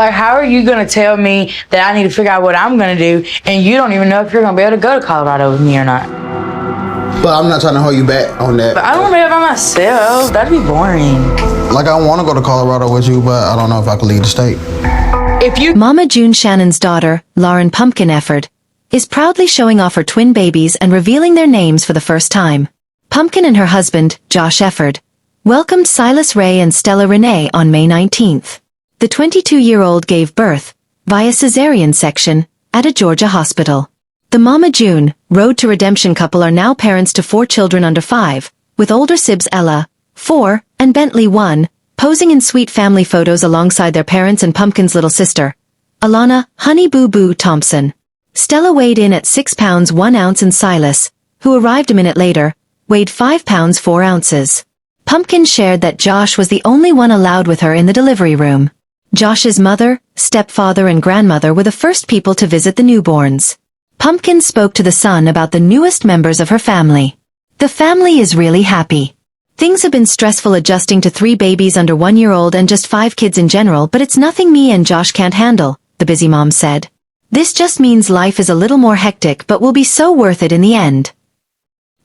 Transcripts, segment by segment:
Like, how are you going to tell me that I need to figure out what I'm going to do, and you don't even know if you're going to be able to go to Colorado with me or not? But I'm not trying to hold you back on that. But I don't want to be by myself. That'd be boring. Like, I want to go to Colorado with you, but I don't know if I can leave the state. Mama June Shannon's daughter, Lauren Pumpkin Efford, is proudly showing off her twin babies and revealing their names for the first time. Pumpkin and her husband, Josh Efford, welcomed Silas Ray and Stella Renee on May 19th. The 22-year-old gave birth, via cesarean section, at a Georgia hospital. The Mama June, Road to Redemption couple are now parents to 4 children under 5, with older sibs Ella, 4, and Bentley 1, posing in sweet family photos alongside their parents and Pumpkin's little sister, Alana, Honey Boo Boo Thompson. Stella weighed in at 6 pounds 1 ounce and Silas, who arrived a minute later, weighed 5 pounds 4 ounces. Pumpkin shared that Josh was the only one allowed with her in the delivery room. Josh's mother, stepfather and grandmother were the first people to visit the newborns. Pumpkin spoke to The Sun about the newest members of her family. The family is really happy. Things have been stressful adjusting to 3 babies under 1-year-old and just 5 kids in general, but it's nothing me and Josh can't handle, the busy mom said. This just means life is a little more hectic but will be so worth it in the end.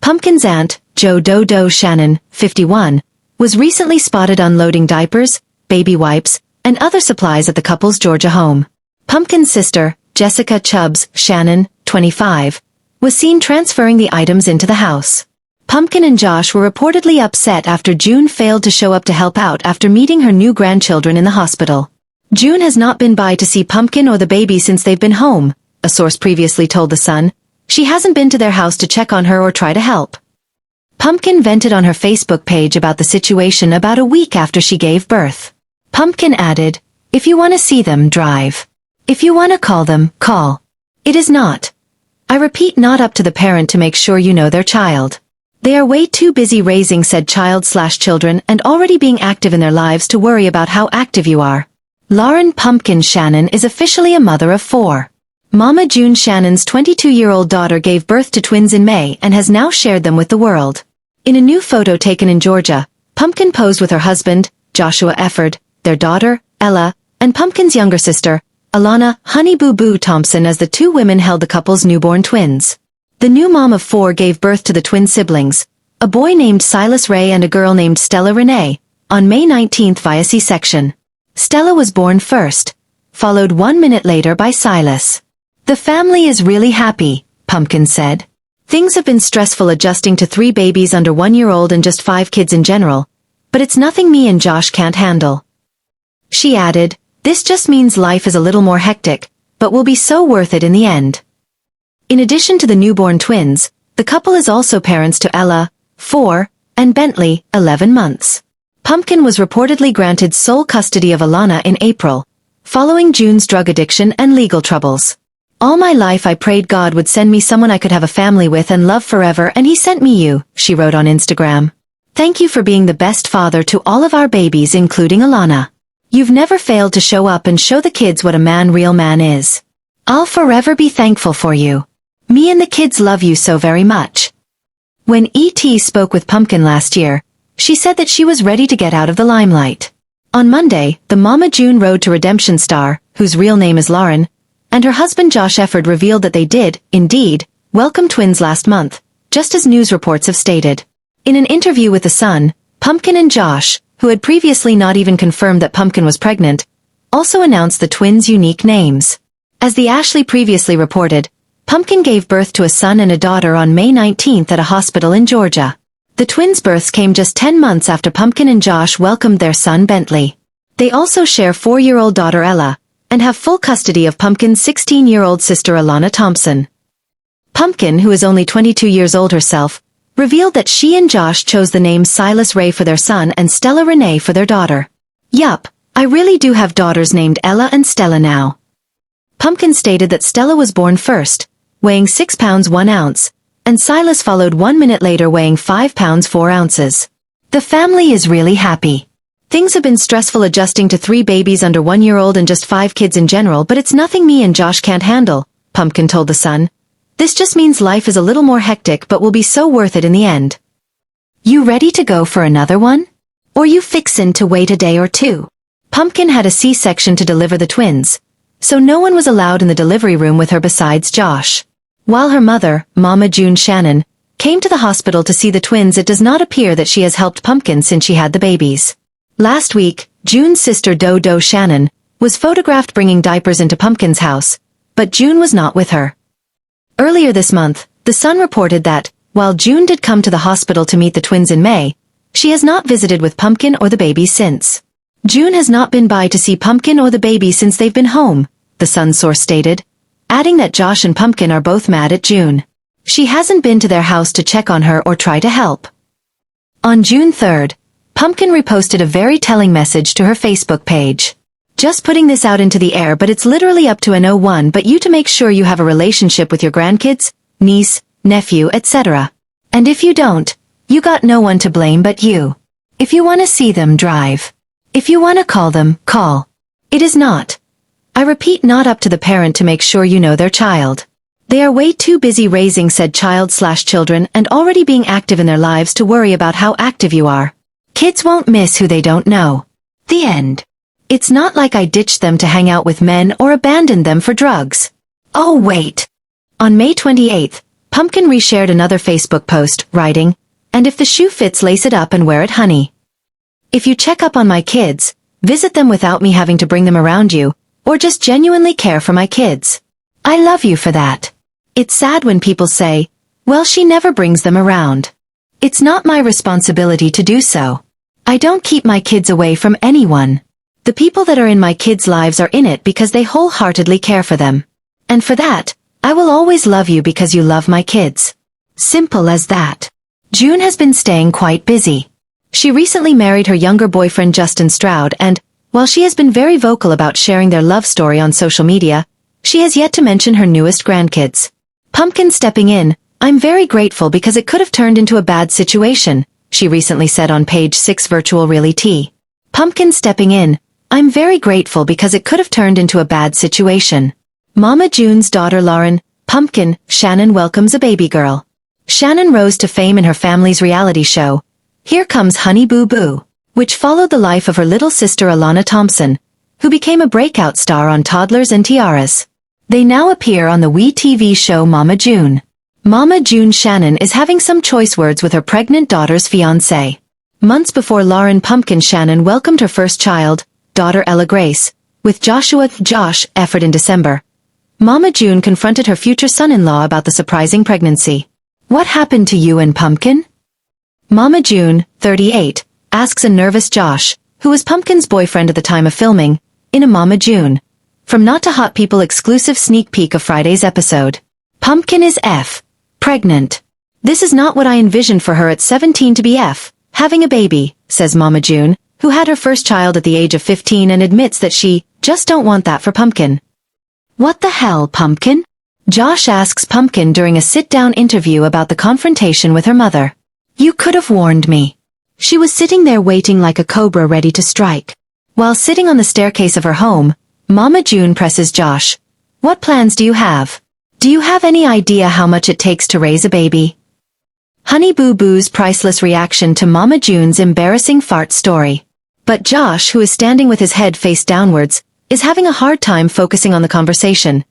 Pumpkin's aunt, Jo Dodo Shannon, 51, was recently spotted unloading diapers, baby wipes, and other supplies at the couple's Georgia home. Pumpkin's sister, Jessica Chubbs Shannon, 25, was seen transferring the items into the house. Pumpkin and Josh were reportedly upset after June failed to show up to help out after meeting her new grandchildren in the hospital. June has not been by to see Pumpkin or the baby since they've been home, a source previously told The Sun. She hasn't been to their house to check on her or try to help. Pumpkin vented on her Facebook page about the situation about a week after she gave birth. Pumpkin added, "If you want to see them, drive. If you want to call them, call. It is not. I repeat, not up to the parent to make sure you know their child. They are way too busy raising said child/children and already being active in their lives to worry about how active you are." Lauren Pumpkin Shannon is officially a mother of 4. Mama June Shannon's 22-year-old daughter gave birth to twins in May and has now shared them with the world. In a new photo taken in Georgia, Pumpkin posed with her husband, Joshua Efford, their daughter, Ella, and Pumpkin's younger sister, Alana, Honey Boo Boo Thompson, as the 2 women held the couple's newborn twins. The new mom of 4 gave birth to the twin siblings, a boy named Silas Ray and a girl named Stella Renee, on May 19th via C-section. Stella was born first, followed 1 minute later by Silas. The family is really happy, Pumpkin said. Things have been stressful adjusting to 3 babies under 1-year-old and just 5 kids in general, but it's nothing me and Josh can't handle. She added, "This just means life is a little more hectic, but will be so worth it in the end." In addition to the newborn twins, the couple is also parents to Ella, 4, and Bentley, 11 months. Pumpkin was reportedly granted sole custody of Alana in April, following June's drug addiction and legal troubles. "All my life I prayed God would send me someone I could have a family with and love forever, and he sent me you," she wrote on Instagram. "Thank you for being the best father to all of our babies, including Alana. You've never failed to show up and show the kids what a real man is. I'll forever be thankful for you. Me and the kids love you so very much." When E.T. spoke with Pumpkin last year, she said that she was ready to get out of the limelight. On Monday, the Mama June Road to Redemption star, whose real name is Lauren, and her husband Josh Efford revealed that they did, indeed, welcome twins last month, just as news reports have stated. In an interview with The Sun, Pumpkin and Josh, who had previously not even confirmed that Pumpkin was pregnant, also announced the twins' unique names. As the Ashley previously reported, Pumpkin gave birth to a son and a daughter on May 19th at a hospital in Georgia. The twins' births came just 10 months after Pumpkin and Josh welcomed their son Bentley. They also share 4-year-old daughter Ella, and have full custody of Pumpkin's 16-year-old sister Alana Thompson. Pumpkin, who is only 22 years old herself, revealed that she and Josh chose the name Silas Ray for their son and Stella Renee for their daughter. "Yup, I really do have daughters named Ella and Stella now." Pumpkin stated that Stella was born first, weighing 6 pounds 1 ounce, and Silas followed 1 minute later weighing 5 pounds 4 ounces. The family is really happy. Things have been stressful adjusting to 3 babies under 1-year-old and just 5 kids in general, but it's nothing me and Josh can't handle, Pumpkin told The Sun. This just means life is a little more hectic but will be so worth it in the end. You ready to go for another one? Or you fixin' to wait a day or 2? Pumpkin had a C-section to deliver the twins, so no one was allowed in the delivery room with her besides Josh. While her mother, Mama June Shannon, came to the hospital to see the twins, it does not appear that she has helped Pumpkin since she had the babies. Last week, June's sister Dodo Shannon was photographed bringing diapers into Pumpkin's house, but June was not with her. Earlier this month, The Sun reported that, while June did come to the hospital to meet the twins in May, she has not visited with Pumpkin or the babies since. June has not been by to see Pumpkin or the baby since they've been home, The Sun source stated, adding that Josh and Pumpkin are both mad at June. She hasn't been to their house to check on her or try to help. On June 3rd, Pumpkin reposted a very telling message to her Facebook page. Just putting this out into the air, but it's literally up to an 01 but you to make sure you have a relationship with your grandkids, niece, nephew, etc. And if you don't, you got no one to blame but you. If you want to see them, drive. If you want to call them, call. It is not, I repeat, not up to the parent to make sure you know their child. They are way too busy raising said child/children and already being active in their lives to worry about how active you are. Kids won't miss who they don't know. The end. It's not like I ditched them to hang out with men or abandoned them for drugs. Oh wait. On May 28th, Pumpkin reshared another Facebook post, writing, "And if the shoe fits, lace it up and wear it, honey. If you check up on my kids, visit them without me having to bring them around you, or just genuinely care for my kids. I love you for that. It's sad when people say, well, she never brings them around. It's not my responsibility to do so. I don't keep my kids away from anyone. The people that are in my kids' lives are in it because they wholeheartedly care for them. And for that, I will always love you because you love my kids. Simple as that." June has been staying quite busy. She recently married her younger boyfriend Justin Stroud and, while she has been very vocal about sharing their love story on social media, she has yet to mention her newest grandkids. Pumpkin stepping in, "I'm very grateful because it could have turned into a bad situation," she recently said on page 6 Virtual Reality. Pumpkin stepping in, "I'm very grateful because it could have turned into a bad situation." Mama June's daughter Lauren, Pumpkin, Shannon welcomes a baby girl. Shannon rose to fame in her family's reality show, Here Comes Honey Boo Boo, which followed the life of her little sister Alana Thompson, who became a breakout star on Toddlers and Tiaras. They now appear on the WE TV show Mama June. Mama June Shannon is having some choice words with her pregnant daughter's fiancé. Months before Lauren Pumpkin Shannon welcomed her first child, daughter Ella Grace, with Joshua Josh Effort in December, Mama June confronted her future son-in-law about the surprising pregnancy. "What happened to you and Pumpkin?" Mama June, 38, asks a nervous Josh, who was Pumpkin's boyfriend at the time of filming, in a Mama June. From Not to Hot People exclusive sneak peek of Friday's episode. Pumpkin is pregnant. "This is not what I envisioned for her at 17 to be having a baby," says Mama June, who had her first child at the age of 15 and admits that she just don't want that for Pumpkin. "What the hell, Pumpkin?" Josh asks Pumpkin during a sit-down interview about the confrontation with her mother. "You could have warned me." She was sitting there waiting like a cobra ready to strike. While sitting on the staircase of her home, Mama June presses Josh, "What plans do you have? Do you have any idea how much it takes to raise a baby?" Honey Boo Boo's priceless reaction to Mama June's embarrassing fart story. But Josh, who is standing with his head face downwards, is having a hard time focusing on the conversation,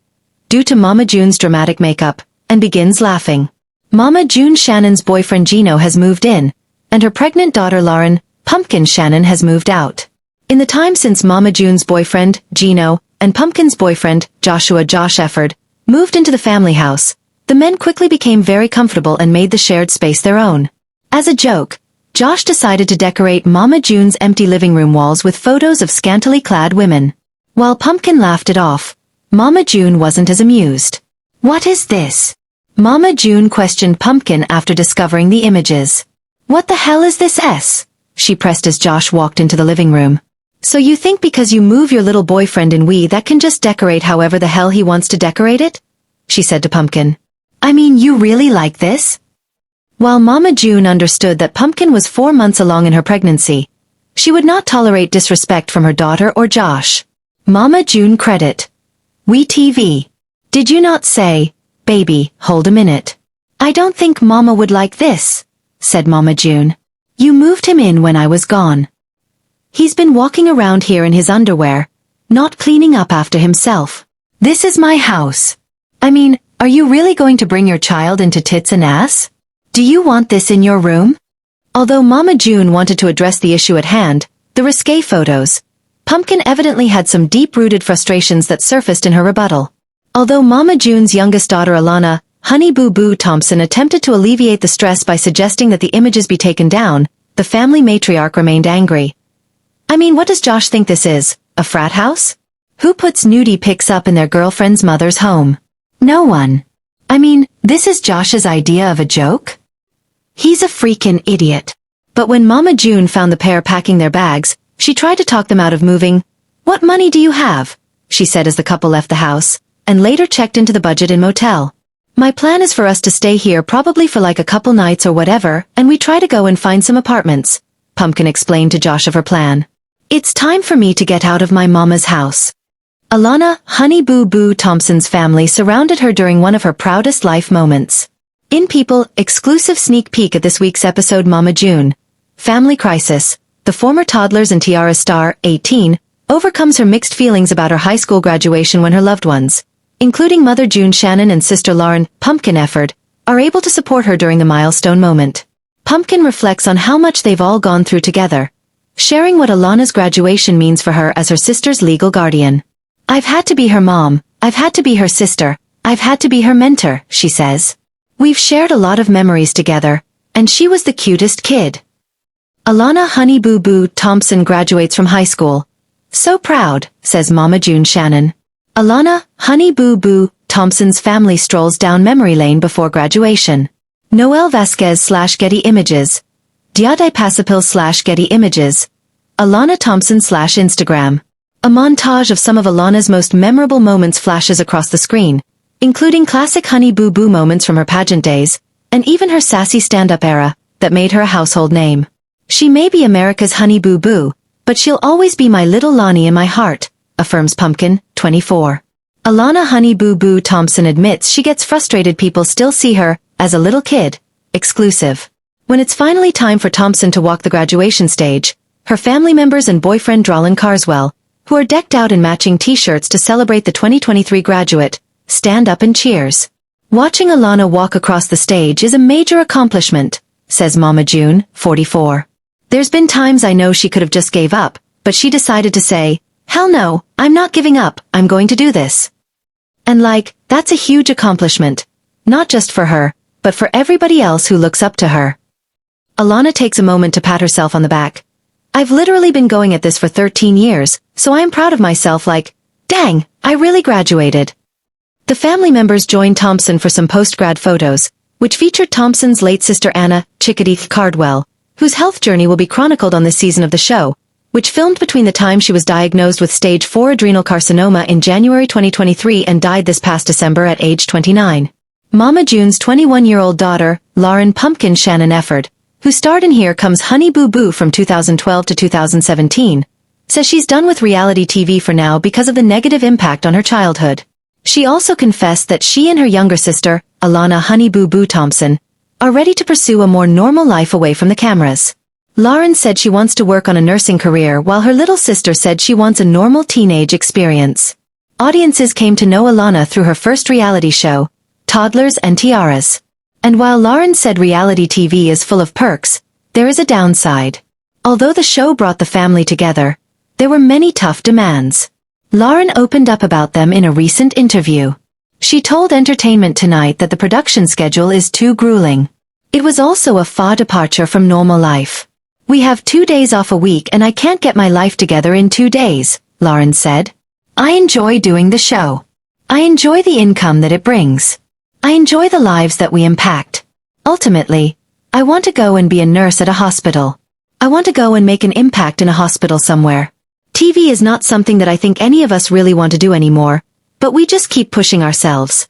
due to Mama June's dramatic makeup, and begins laughing. Mama June Shannon's boyfriend Gino has moved in, and her pregnant daughter Lauren, Pumpkin Shannon, has moved out. In the time since Mama June's boyfriend, Gino, and Pumpkin's boyfriend, Joshua Josh Efford, moved into the family house, the men quickly became very comfortable and made the shared space their own. As a joke, Josh decided to decorate Mama June's empty living room walls with photos of scantily clad women. While Pumpkin laughed it off, Mama June wasn't as amused. "What is this?" Mama June questioned Pumpkin after discovering the images. "What the hell is this?" she pressed as Josh walked into the living room. "So you think because you move your little boyfriend in we that can just decorate however the hell he wants to decorate it?" she said to Pumpkin. "I mean, you really like this?" While Mama June understood that Pumpkin was 4 months along in her pregnancy, she would not tolerate disrespect from her daughter or Josh. Mama June credit. "We TV. Did you not say, baby, hold a minute? I don't think Mama would like this," said Mama June. "You moved him in when I was gone. He's been walking around here in his underwear, not cleaning up after himself. This is my house. I mean, are you really going to bring your child into tits and ass? Do you want this in your room? Although Mama June wanted to address the issue at hand, the risque photos, Pumpkin evidently had some deep-rooted frustrations that surfaced in her rebuttal. Although Mama June's youngest daughter Alana, Honey Boo Boo Thompson, attempted to alleviate the stress by suggesting that the images be taken down, the family matriarch remained angry. I mean, what does Josh think this is, a frat house? Who puts nudie pics up in their girlfriend's mother's home? No one. I mean, this is Josh's idea of a joke? He's a freaking idiot. But when Mama June found the pair packing their bags, she tried to talk them out of moving. What money do you have? She said as the couple left the house, and later checked into the budget in motel. My plan is for us to stay here probably for like a couple nights or whatever, and we try to go and find some apartments, Pumpkin explained to Josh of her plan. It's time for me to get out of my mama's house. Alana, Honey Boo Boo Thompson's family surrounded her during one of her proudest life moments. In People, exclusive sneak peek at this week's episode. Mama June, Family Crisis. The former Toddlers and Tiaras star, 18, overcomes her mixed feelings about her high school graduation when her loved ones, including Mother June Shannon and sister Lauren, Pumpkin Efford, are able to support her during the milestone moment. Pumpkin reflects on how much they've all gone through together, sharing what Alana's graduation means for her as her sister's legal guardian. I've had to be her mom, I've had to be her sister, I've had to be her mentor, she says. We've shared a lot of memories together, and she was the cutest kid. Alana Honey Boo Boo Thompson graduates from high school. So proud, says Mama June Shannon. Alana Honey Boo Boo Thompson's family strolls down memory lane before graduation. Noel Vasquez/Getty Images. Diade Pasapil/Getty Images. Alana Thompson/Instagram. A montage of some of Alana's most memorable moments flashes across the screen, including classic Honey Boo Boo moments from her pageant days, and even her sassy stand-up era, that made her a household name. She may be America's Honey Boo Boo, but she'll always be my little Lonnie in my heart, affirms Pumpkin, 24. Alana Honey Boo Boo Thompson admits she gets frustrated people still see her as a little kid. Exclusive. When it's finally time for Thompson to walk the graduation stage, her family members and boyfriend Drolin Carswell, who are decked out in matching t-shirts to celebrate the 2023 graduate, stand up and cheers. Watching Alana walk across the stage is a major accomplishment, says Mama June, 44. There's been times I know she could have just gave up, but she decided to say, hell no, I'm not giving up, I'm going to do this. And that's a huge accomplishment. Not just for her, but for everybody else who looks up to her. Alana takes a moment to pat herself on the back. I've literally been going at this for 13 years, so I am proud of myself. Dang, I really graduated. The family members joined Thompson for some post-grad photos, which featured Thompson's late sister Anna, Chickadee Cardwell, whose health journey will be chronicled on this season of the show, which filmed between the time she was diagnosed with stage 4 adrenal carcinoma in January 2023 and died this past December at age 29. Mama June's 21-year-old daughter, Lauren Pumpkin Shannon Efford, who starred in Here Comes Honey Boo Boo from 2012 to 2017, says she's done with reality TV for now because of the negative impact on her childhood. She also confessed that she and her younger sister, Alana Honey Boo Boo Thompson, are ready to pursue a more normal life away from the cameras. Lauren said she wants to work on a nursing career while her little sister said she wants a normal teenage experience. Audiences came to know Alana through her first reality show, Toddlers and Tiaras. And while Lauren said reality TV is full of perks, there is a downside. Although the show brought the family together, there were many tough demands. Lauren opened up about them in a recent interview. She told Entertainment Tonight that the production schedule is too grueling. It was also a far departure from normal life. We have 2 days off a week and I can't get my life together in 2 days, Lauren said. I enjoy doing the show. I enjoy the income that it brings. I enjoy the lives that we impact. Ultimately, I want to go and be a nurse at a hospital. I want to go and make an impact in a hospital somewhere. TV is not something that I think any of us really want to do anymore, but we just keep pushing ourselves.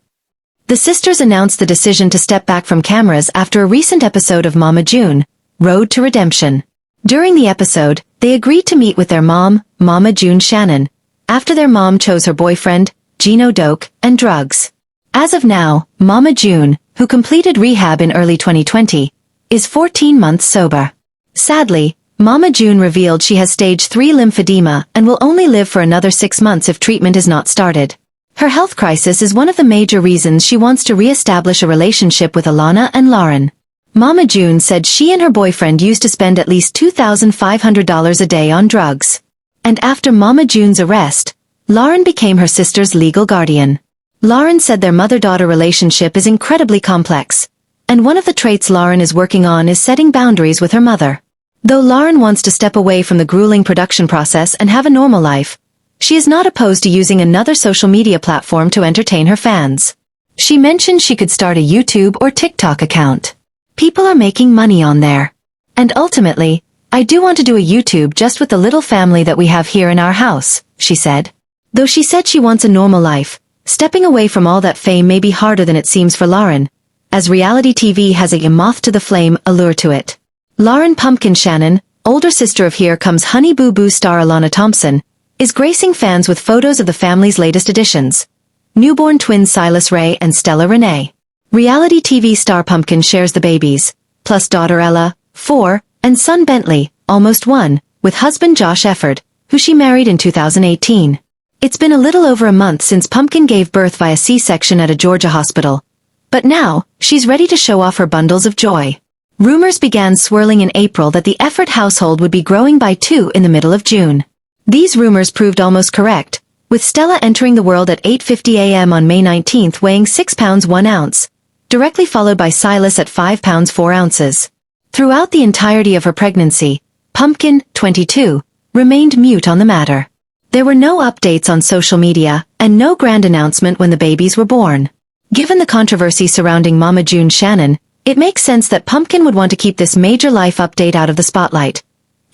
The sisters announced the decision to step back from cameras after a recent episode of Mama June, Road to Redemption. During the episode, they agreed to meet with their mom, Mama June Shannon, after their mom chose her boyfriend, Gino Doke, and drugs. As of now, Mama June, who completed rehab in early 2020, is 14 months sober. Sadly, Mama June revealed she has stage 3 lymphedema and will only live for another 6 months if treatment is not started. Her health crisis is one of the major reasons she wants to re-establish a relationship with Alana and Lauren. Mama June said she and her boyfriend used to spend at least $2,500 a day on drugs. And after Mama June's arrest, Lauren became her sister's legal guardian. Lauren said their mother-daughter relationship is incredibly complex, and one of the traits Lauren is working on is setting boundaries with her mother. Though Lauren wants to step away from the grueling production process and have a normal life, she is not opposed to using another social media platform to entertain her fans. She mentioned she could start a YouTube or TikTok account. People are making money on there. And ultimately, I do want to do a YouTube just with the little family that we have here in our house, she said. Though she said she wants a normal life, stepping away from all that fame may be harder than it seems for Lauren, as reality TV has a moth to the flame allure to it. Lauren Pumpkin Shannon, older sister of Here Comes Honey Boo Boo star Alana Thompson, is gracing fans with photos of the family's latest additions. Newborn twins Silas Ray and Stella Renee. Reality TV star Pumpkin shares the babies, plus daughter Ella, 4, and son Bentley, almost 1, with husband Josh Efford, who she married in 2018. It's been a little over a month since Pumpkin gave birth via C-section at a Georgia hospital. But now, she's ready to show off her bundles of joy. Rumors began swirling in April that the Efford household would be growing by 2 in the middle of June. These rumors proved almost correct, with Stella entering the world at 8:50 a.m. on May 19 weighing 6 pounds 1 ounce, directly followed by Silas at 5 pounds 4 ounces. Throughout the entirety of her pregnancy, Pumpkin, 22, remained mute on the matter. There were no updates on social media, and no grand announcement when the babies were born. Given the controversy surrounding Mama June Shannon, it makes sense that Pumpkin would want to keep this major life update out of the spotlight,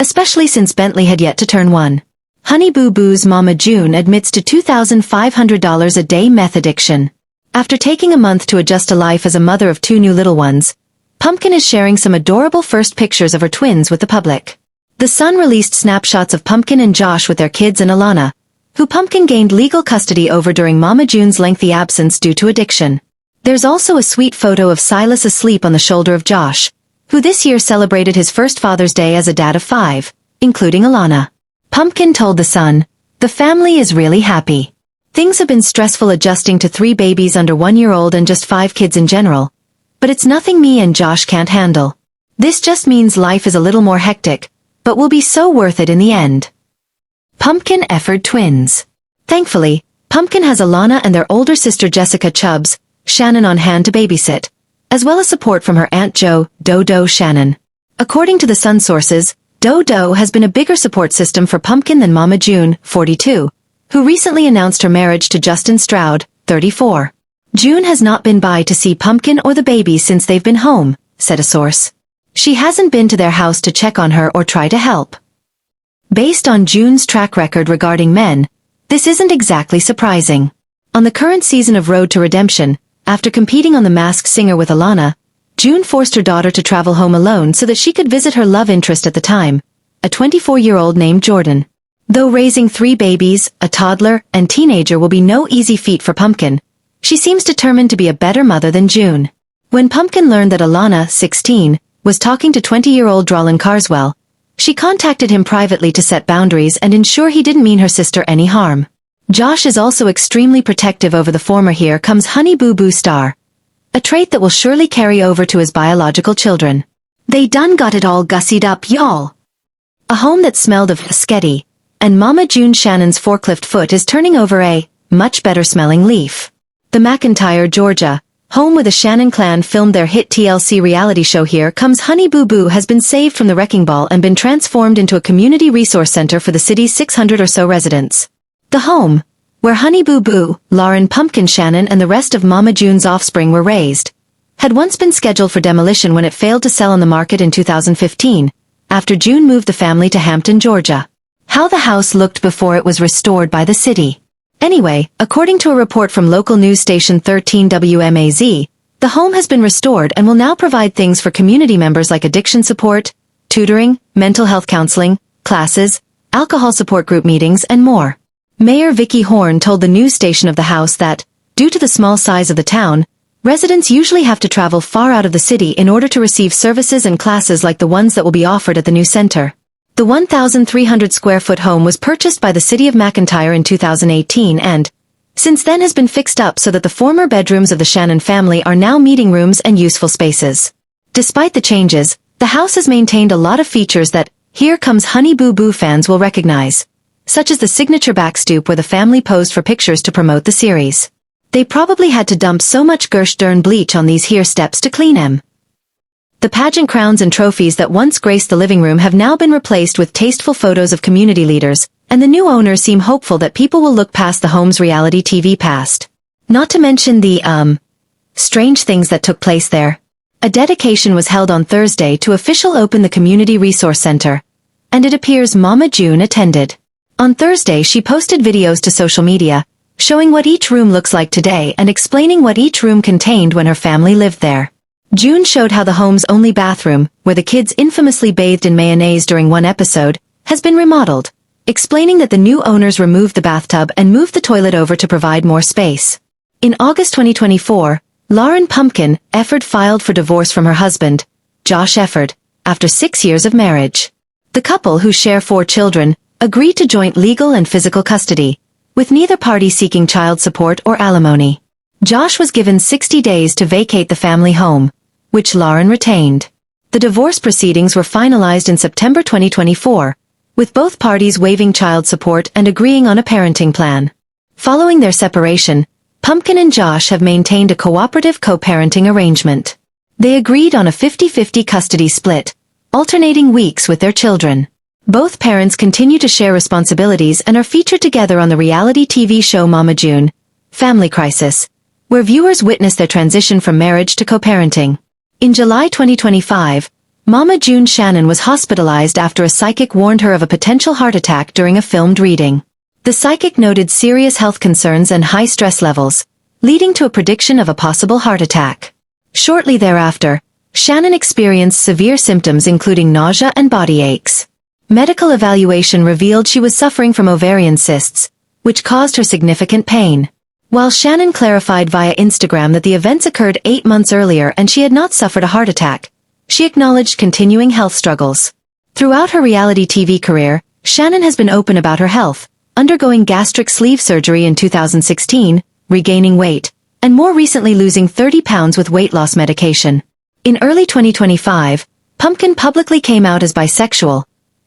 especially since Bentley had yet to turn 1. Honey Boo Boo's Mama June admits to $2,500 a day meth addiction. After taking a month to adjust to life as a mother of 2 new little ones, Pumpkin is sharing some adorable first pictures of her twins with the public. The Sun released snapshots of Pumpkin and Josh with their kids and Alana, who Pumpkin gained legal custody over during Mama June's lengthy absence due to addiction. There's also a sweet photo of Silas asleep on the shoulder of Josh, who this year celebrated his first Father's Day as a dad of 5, including Alana. Pumpkin told The Sun, "The family is really happy. Things have been stressful adjusting to 3 babies under 1-year-old and just 5 kids in general, but it's nothing me and Josh can't handle. This just means life is a little more hectic, but will be so worth it in the end." Pumpkin Efford twins. Thankfully, Pumpkin has Alana and their older sister Jessica Chubbs, Shannon on hand to babysit, as well as support from her Aunt Jo, Dodo Shannon. According to the Sun sources, Dodo has been a bigger support system for Pumpkin than Mama June, 42, who recently announced her marriage to Justin Stroud, 34. June has not been by to see Pumpkin or the baby since they've been home, said a source. She hasn't been to their house to check on her or try to help. Based on June's track record regarding men, this isn't exactly surprising. On the current season of Road to Redemption, after competing on The Masked Singer with Alana, June forced her daughter to travel home alone so that she could visit her love interest at the time, a 24-year-old named Jordan. Though raising 3 babies, a toddler, and teenager will be no easy feat for Pumpkin, she seems determined to be a better mother than June. When Pumpkin learned that Alana, 16, was talking to 20-year-old Drawlin Carswell, she contacted him privately to set boundaries and ensure he didn't mean her sister any harm. Josh is also extremely protective over the former Here Comes Honey Boo Boo star, a trait that will surely carry over to his biological children. They done got it all gussied up, y'all. A home that smelled of sketty, and Mama June Shannon's forklift foot is turning over a much better smelling leaf. The McIntyre, Georgia, home where the Shannon clan filmed their hit TLC reality show Here Comes Honey Boo Boo has been saved from the wrecking ball and been transformed into a community resource center for the city's 600 or so residents. The home, where Honey Boo Boo, Lauren Pumpkin Shannon and the rest of Mama June's offspring were raised, had once been scheduled for demolition when it failed to sell on the market in 2015, after June moved the family to Hampton, Georgia. How the house looked before it was restored by the city. Anyway, according to a report from local news station 13 WMAZ, the home has been restored and will now provide things for community members like addiction support, tutoring, mental health counseling, classes, alcohol support group meetings, and more. Mayor Vicky Horn told the news station of the house that, due to the small size of the town, residents usually have to travel far out of the city in order to receive services and classes like the ones that will be offered at the new center. The 1,300 square foot home was purchased by the city of McIntyre in 2018 and, since then, has been fixed up so that the former bedrooms of the Shannon family are now meeting rooms and useful spaces. Despite the changes, the house has maintained a lot of features that Here Comes Honey Boo Boo fans will recognize, such as the signature backstoop where the family posed for pictures to promote the series. They probably had to dump so much gosh darn bleach on these here steps to clean 'em. The pageant crowns and trophies that once graced the living room have now been replaced with tasteful photos of community leaders, and the new owners seem hopeful that people will look past the home's reality TV past. Not to mention the, strange things that took place there. A dedication was held on Thursday to officially open the Community Resource Center, and it appears Mama June attended. On Thursday she posted videos to social media, showing what each room looks like today and explaining what each room contained when her family lived there. June showed how the home's only bathroom, where the kids infamously bathed in mayonnaise during one episode, has been remodeled, explaining that the new owners removed the bathtub and moved the toilet over to provide more space. In August 2024, Lauren Pumpkin Efford filed for divorce from her husband, Josh Efford, after 6 years of marriage. The couple, who share 4 children, agreed to joint legal and physical custody, with neither party seeking child support or alimony. Josh was given 60 days to vacate the family home, which Lauren retained. The divorce proceedings were finalized in September 2024, with both parties waiving child support and agreeing on a parenting plan. Following their separation, Pumpkin and Josh have maintained a cooperative co-parenting arrangement. They agreed on a 50-50 custody split, alternating weeks with their children. Both parents continue to share responsibilities and are featured together on the reality TV show Mama June, Family Crisis, where viewers witness their transition from marriage to co-parenting. In July 2025, Mama June Shannon was hospitalized after a psychic warned her of a potential heart attack during a filmed reading. The psychic noted serious health concerns and high stress levels, leading to a prediction of a possible heart attack. Shortly thereafter, Shannon experienced severe symptoms including nausea and body aches. Medical evaluation revealed she was suffering from ovarian cysts, which caused her significant pain. While Shannon clarified via Instagram that the events occurred 8 months earlier and she had not suffered a heart attack, she acknowledged continuing health struggles. Throughout her reality TV career, Shannon has been open about her health, undergoing gastric sleeve surgery in 2016, regaining weight, and more recently losing 30 pounds with weight loss medication. In early 2025, Pumpkin publicly came out as bisexual,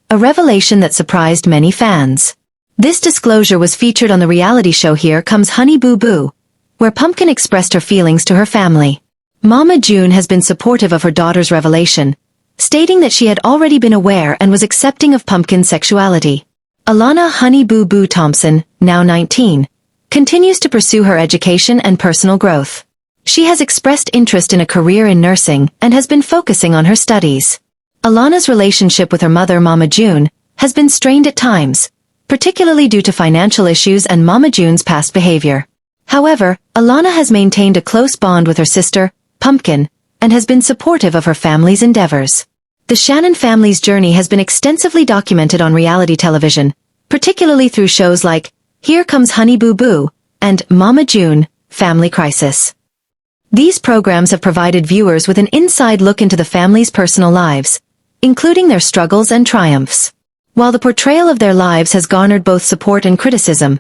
a revelation that surprised many fans. This disclosure was featured on the reality show Here Comes Honey Boo Boo, where Pumpkin expressed her feelings to her family. Mama June has been supportive of her daughter's revelation, stating that she had already been aware and was accepting of Pumpkin's sexuality. Alana Honey Boo Boo Thompson, now 19, continues to pursue her education and personal growth. She has expressed interest in a career in nursing and has been focusing on her studies. Alana's relationship with her mother Mama June has been strained at times, particularly due to financial issues and Mama June's past behavior. However, Alana has maintained a close bond with her sister, Pumpkin, and has been supportive of her family's endeavors. The Shannon family's journey has been extensively documented on reality television, particularly through shows like Here Comes Honey Boo Boo and Mama June, Family Crisis. These programs have provided viewers with an inside look into the family's personal lives, including their struggles and triumphs. While the portrayal of their lives has garnered both support and criticism,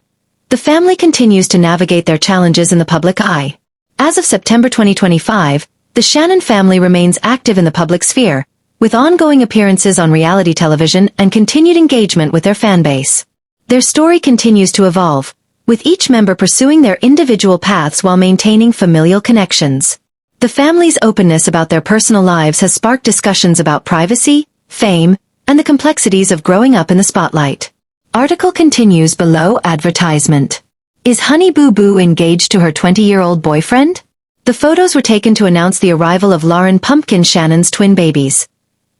the family continues to navigate their challenges in the public eye. As of September 2025, the Shannon family remains active in the public sphere, with ongoing appearances on reality television and continued engagement with their fanbase. Their story continues to evolve, with each member pursuing their individual paths while maintaining familial connections. The family's openness about their personal lives has sparked discussions about privacy, fame, and the complexities of growing up in the spotlight. Article continues below. Advertisement. Is Honey Boo Boo engaged to her 20-year-old boyfriend? The photos were taken to announce the arrival of Lauren Pumpkin Shannon's twin babies.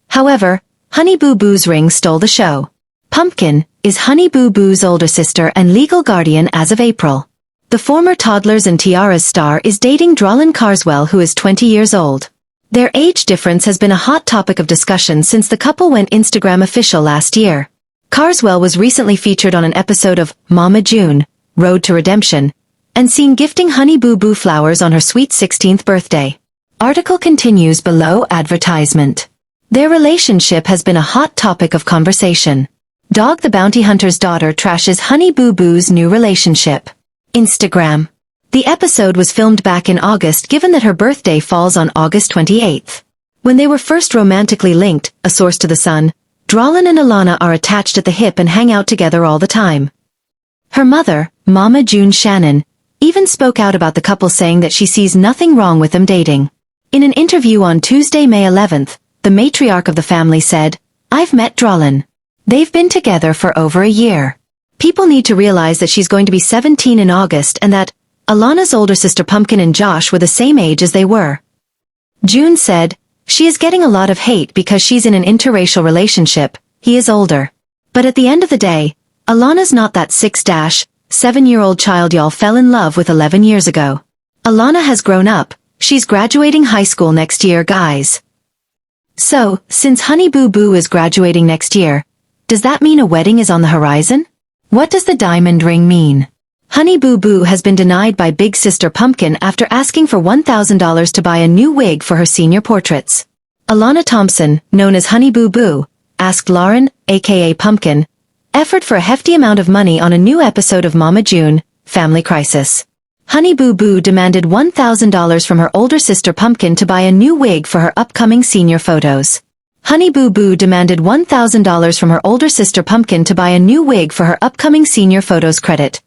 However, Honey Boo Boo's ring stole the show. Pumpkin is Honey Boo Boo's older sister and legal guardian as of April. The former Toddlers and Tiaras star is dating Drolin Carswell, who is 20 years old. Their age difference has been a hot topic of discussion since the couple went Instagram official last year. Carswell was recently featured on an episode of Mama June, Road to Redemption, and seen gifting Honey Boo Boo flowers on her sweet 16th birthday. Article continues below. Advertisement. Their relationship has been a hot topic of conversation. Dog the Bounty Hunter's daughter trashes Honey Boo Boo's new relationship. Instagram. The episode was filmed back in August given that her birthday falls on August 28th. When they were first romantically linked, a source to The Sun, Drolin and Alana are attached at the hip and hang out together all the time. Her mother, Mama June Shannon, even spoke out about the couple saying that she sees nothing wrong with them dating. In an interview on Tuesday, May 11th, the matriarch of the family said, "I've met Drolin. They've been together for over a year. People need to realize that she's going to be 17 in August and that Alana's older sister Pumpkin and Josh were the same age as they were." June said, "She is getting a lot of hate because she's in an interracial relationship, he is older. But at the end of the day, Alana's not that 6-7-year-old child y'all fell in love with 11 years ago. Alana has grown up, she's graduating high school next year, guys." So, since Honey Boo Boo is graduating next year, does that mean a wedding is on the horizon? What does the diamond ring mean? Honey Boo Boo has been denied by big sister Pumpkin after asking for $1,000 to buy a new wig for her senior portraits. Alana Thompson, known as Honey Boo Boo, asked Lauren, aka Pumpkin, effort for a hefty amount of money on a new episode of Mama June, Family Crisis. Honey Boo Boo demanded $1,000 from her older sister Pumpkin to buy a new wig for her upcoming senior photos. Honey Boo Boo demanded $1,000 from her older sister Pumpkin to buy a new wig for her upcoming senior photos. Credit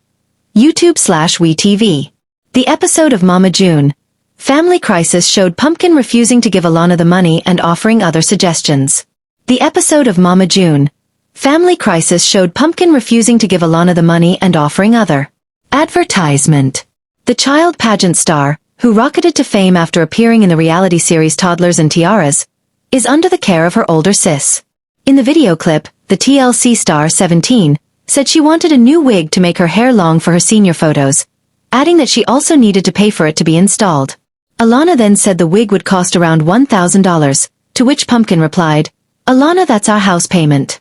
YouTube/WeTV. The episode of Mama June, Family Crisis showed Pumpkin refusing to give Alana the money and offering other suggestions. The episode of Mama June, Family Crisis showed Pumpkin refusing to give Alana the money and offering other advertisement. The child pageant star, who rocketed to fame after appearing in the reality series Toddlers and Tiaras, is under the care of her older sis. In the video clip, the TLC star 17 said she wanted a new wig to make her hair long for her senior photos, adding that she also needed to pay for it to be installed. Alana then said the wig would cost around $1,000, to which Pumpkin replied, "Alana, that's our house payment.